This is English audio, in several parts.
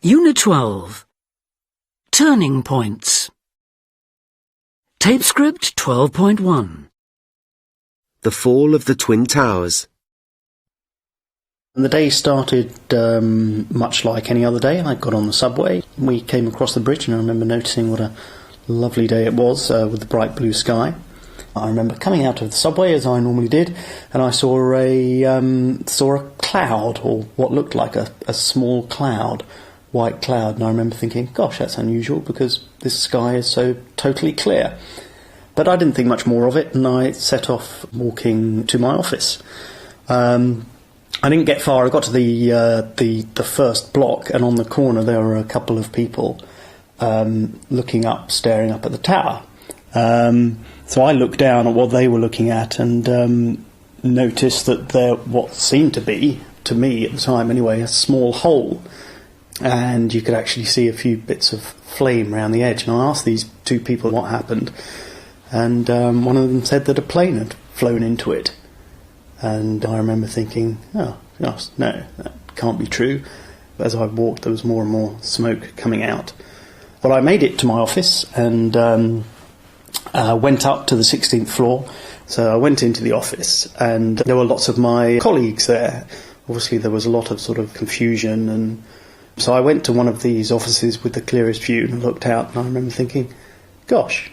Unit 12. Turning Points. Tape script 12.1. The Fall of the Twin Towers. The day started much like any other day. I got on the subway. We came across the bridge, and I remember noticing what a lovely day it was with the bright blue sky. I remember coming out of the subway, as I normally did, and I saw a cloud, or what looked like a small cloud, white cloud, and I remember thinking, gosh, that's unusual because this sky is so totally clear. But I didn't think much more of it, and I set off walking to my office. I didn't get far. I got to the first block, and on the corner there were a couple of people looking up, staring up at the tower. So I looked down at what they were looking at and noticed that there what seemed to be, to me at the time anyway, a small hole. And you could actually see a few bits of flame around the edge. And I asked these two people what happened. And one of them said that a plane had flown into it. And I remember thinking, oh, gosh, no, that can't be true. As I walked, there was more and more smoke coming out. Well, I made it to my office and went up to the 16th floor. So I went into the office, and there were lots of my colleagues there. Obviously, there was a lot of sort of confusion. And so I went to one of these offices with the clearest view and looked out, and I remember thinking, gosh,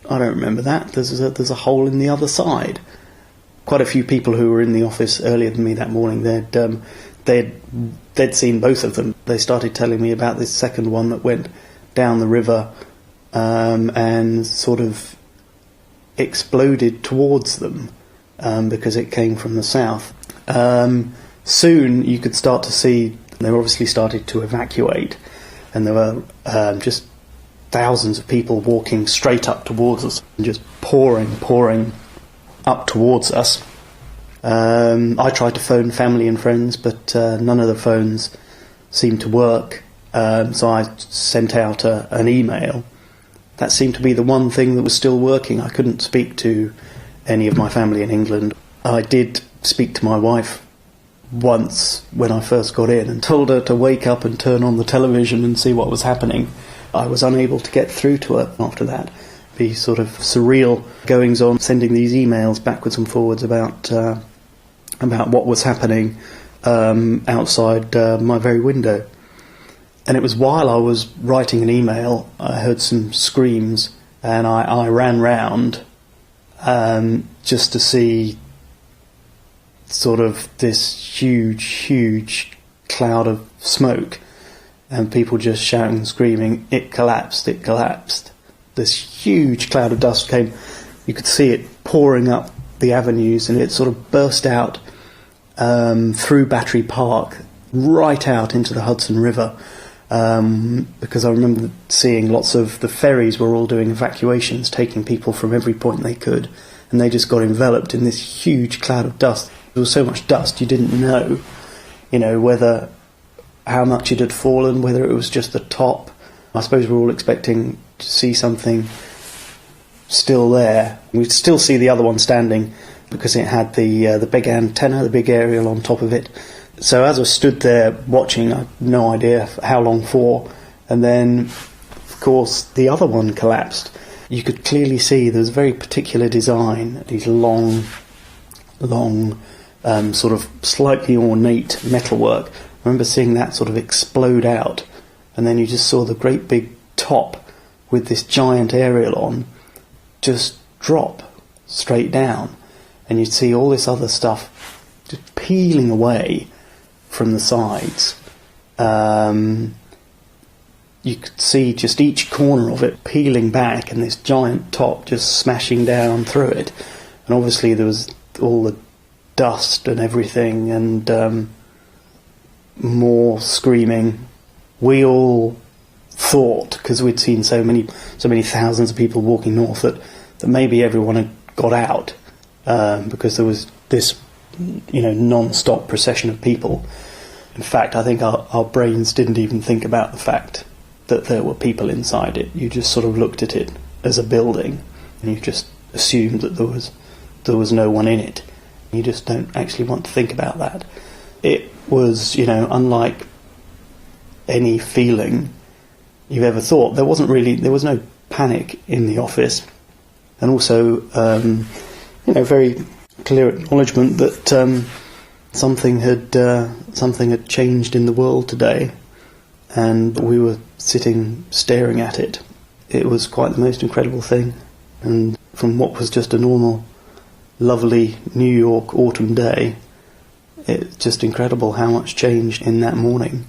I don't remember that. There's a hole in the other side. Quite a few people who were in the office earlier than me that morning, they'd seen both of them. They started telling me about this second one that went down the river and sort of exploded towards them because it came from the south. Soon you could start to see they obviously started to evacuate, and there were just thousands of people walking straight up towards us and just pouring up towards us. I tried to phone family and friends, but none of the phones seemed to work, so I sent out an email. That seemed to be the one thing that was still working. I couldn't speak to any of my family in England. I did speak to my wife once when I first got in and told her to wake up and turn on the television and see what was happening. I was unable to get through to her after that. The sort of surreal goings on, sending these emails backwards and forwards about what was happening outside my very window. And it was while I was writing an email, I heard some screams, and I ran round just to see sort of this huge cloud of smoke, and people just shouting and screaming, it collapsed. This huge cloud of dust came. You could see it pouring up the avenues, and it sort of burst out through Battery Park, right out into the Hudson River, because I remember seeing lots of the ferries were all doing evacuations, taking people from every point they could, and they just got enveloped in this huge cloud of dust. There was so much dust you didn't know, whether how much it had fallen, whether it was just the top. I suppose we're all expecting to see something still there. We'd still see the other one standing because it had the big antenna, the big aerial on top of it. So as I stood there watching, I had no idea how long for, and then, of course, the other one collapsed. You could clearly see there was a very particular design, these long, sort of slightly ornate metalwork. I remember seeing that sort of explode out, and then you just saw the great big top with this giant aerial on just drop straight down, and you'd see all this other stuff just peeling away from the sides. You could see just each corner of it peeling back, and this giant top just smashing down through it. And obviously there was all the dust and everything, and more screaming. We all thought, because we'd seen so many thousands of people walking north, that maybe everyone had got out, because there was this non-stop procession of people. In fact, I think our brains didn't even think about the fact that there were people inside it. You just sort of looked at it as a building, and you just assumed that there was no one in it. You just don't actually want to think about that. It was, unlike any feeling you've ever thought. There was no panic in the office, and also, very clear acknowledgement that something had changed in the world today, and we were sitting staring at it. It was quite the most incredible thing, and from what was just a normal, lovely New York autumn day, it's just incredible how much changed in that morning.